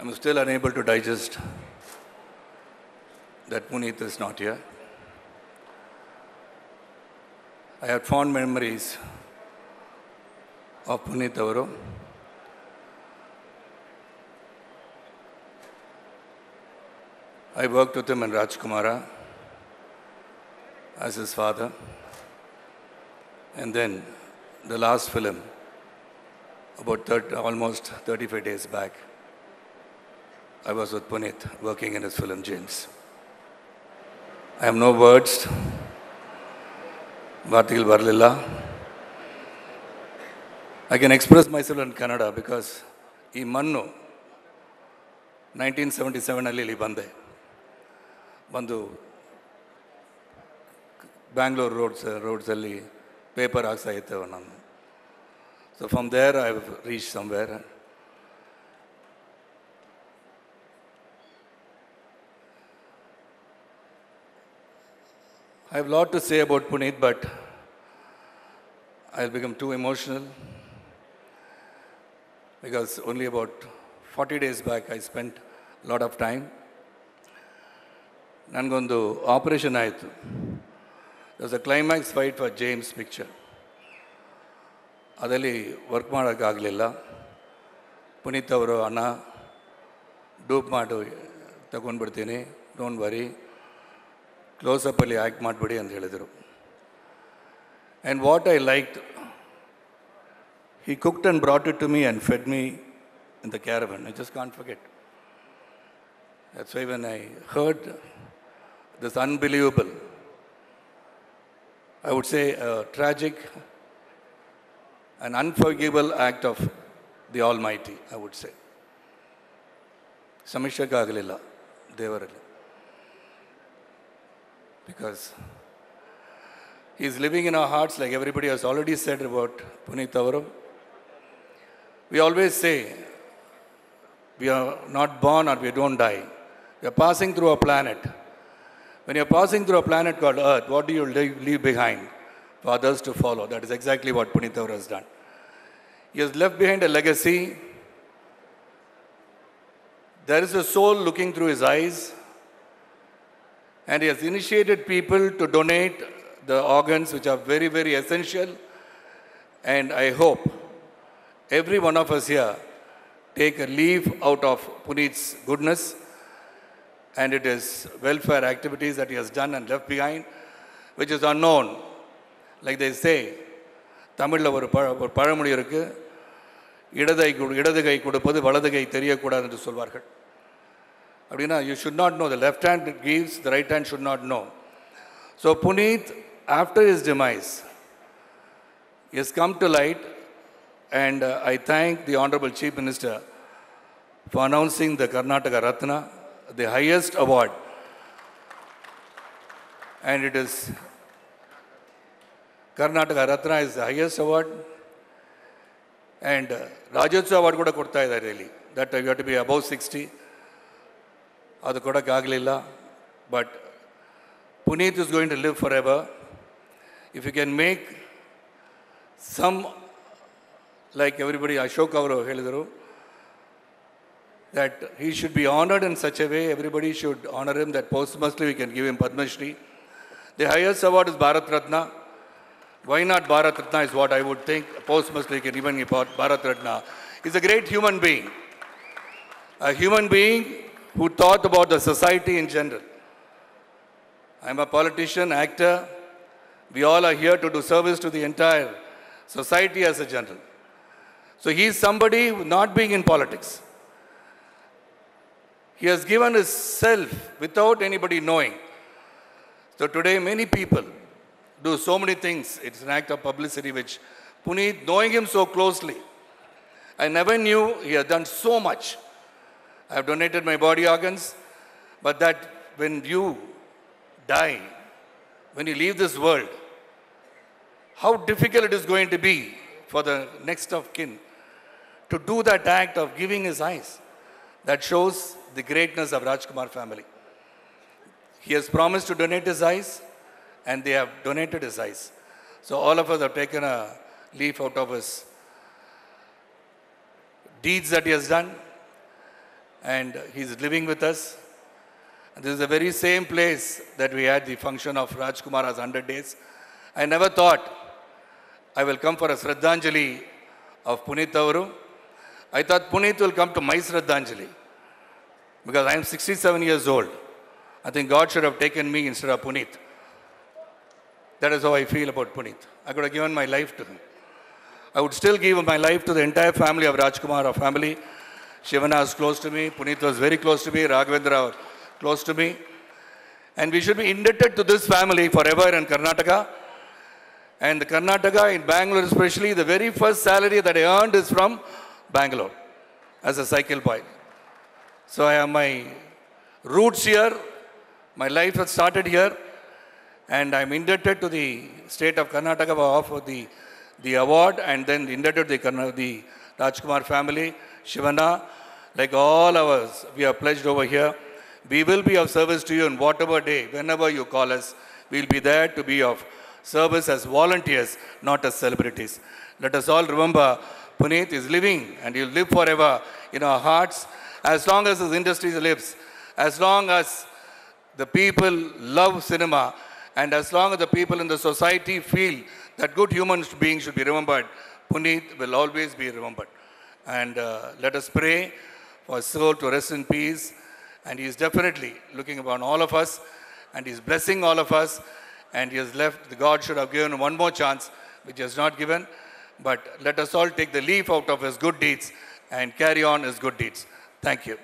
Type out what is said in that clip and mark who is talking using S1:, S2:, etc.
S1: I'm still unable to digest that Puneeth is not here. I had fond memories of Puneeth Avaru. I worked with him in Rajkumara as his father. And then the last film, about almost 35 days back, I was with Puneeth working in his film James. I have no words. Vartigal Varlilla. I can express myself in Kannada because ಈ ಮಣ್ಣು 1977 ಇಲ್ಲಿ ಬಂದು Bangalore ರೋಡ್ಸಲ್ಲಿ paper ಹಾಕ್ತಾ ಇರ್ತೇವೆ ನಾನು. So from there I have reached somewhere. I have a lot to say about Puneeth, but I'll become too emotional because only about 40 days back I spent a lot of time. Nangondu operation aitu. There was a climax fight for James picture. Adali work madakagaliಲ್ಲ. Puneeth avaru anna dope ಮಾಡು ತಗೊಂಡ್ಬಿಡ್ತೀನಿ, don't worry, ಕ್ಲೋಸಪ್ಪಲ್ಲಿ act ಮಾಡಿಬಿಡಿ ಅಂತ ಹೇಳಿದರು. And what I liked, he cooked and brought it to me and fed me in the caravan. I just can't forget. That's why when I heard this unbelievable, I would say a tragic and unforgivable act of the Almighty, I would say. Samishakagalilla, Devaralli. Because he is living in our hearts, like everybody has already said about Puneeth Avaru. We always say, we are not born or we don't die. We are passing through a planet. When you are passing through a planet called Earth, what do you leave behind for others to follow? That is exactly what Puneeth Avaru has done. He has left behind a legacy. There is a soul looking through his eyes. And he has initiated people to donate the organs which are very, very essential. And I hope every one of us here take a leaf out of Puneeth's goodness. And it is welfare activities that he has done and left behind, which is unknown. Like they say, Tamil ஒரு பழமொழி இருக்கு, இடது கை கொடுப்பது வலது கை தெரியக்கூடாது என்று சொல்வார்கள். அப்படின்னா, you should not know, the left hand gives, the right hand should not know. So Puneeth, after his demise, he has come to light, and I thank the Honorable Chief Minister for announcing the Karnataka Ratna, the highest award. And it is, Karnataka Ratna is the highest award. And Rajyotsav award kuda kodta idare really. That you have to be above 60. Adu kodakagaliಲ್ಲ. But Puneeth is going to live forever. If you can make some, like everybody, Ashok Avaru ಹೇಳಿದರು, that he should be honored in such a way, everybody should honor him, that posthumously we can give him Padma Shri. The highest award is Bharat Ratna. Why not Bharat Ratna is what I would think. Posthumously we can even give Bharat Ratna. He's a great human being. A human being who thought about the society in general. I'm a politician, actor. We all are here to do service to the entire society as a general. So he is somebody not being in politics. He has given his self without anybody knowing. So today many people do so many things. It's an act of publicity which Puneeth, knowing him so closely, I never knew he had done so much. I have donated my body organs, but that when you die, when you leave this world, how difficult it is going to be for the next of kin to do that act of giving his eyes. That shows the greatness of Rajkumar family. He has promised to donate his eyes, and they have donated his eyes. So all of us have taken a leaf out of his deeds that he has done. and he's living with us. This is the very same place that we had the function of Rajkumara's 100 days. I never thought I will come for a Shraddhanjali of Puneeth Avaru. I thought Puneeth will come to my Shraddhanjali because I am 67 years old. I think God should have taken me instead of Puneeth. That is how I feel about Puneeth. I could have given my life to him. I would still give my life to the entire family of Rajkumar family. Shivana is close to me. Puneeth was very close to me. Raghavendra was close to me. And we should be indebted to this family forever in Karnataka. And the Karnataka, in Bangalore especially, the very first salary that I earned is from Bangalore as a cycle boy. So I have my roots here. My life has started here. And I'm indebted to the state of Karnataka for the award, and then indebted to the Rajkumar family, Shivana, like all of us, we are pledged over here. We will be of service to you in whatever day, whenever you call us. We'll be there to be of service as volunteers, not as celebrities. Let us all remember, Puneeth is living and he'll live forever in our hearts as long as his industry lives, as long as the people love cinema, and as long as the people in the society feel that good human beings should be remembered, Puneeth will always be remembered. And let us pray for his soul to rest in peace. And he is definitely looking upon all of us, and he is blessing all of us. And he has left, God should have given one more chance, which he has not given. But let us all take the leaf out of his good deeds and carry on his good deeds. Thank you.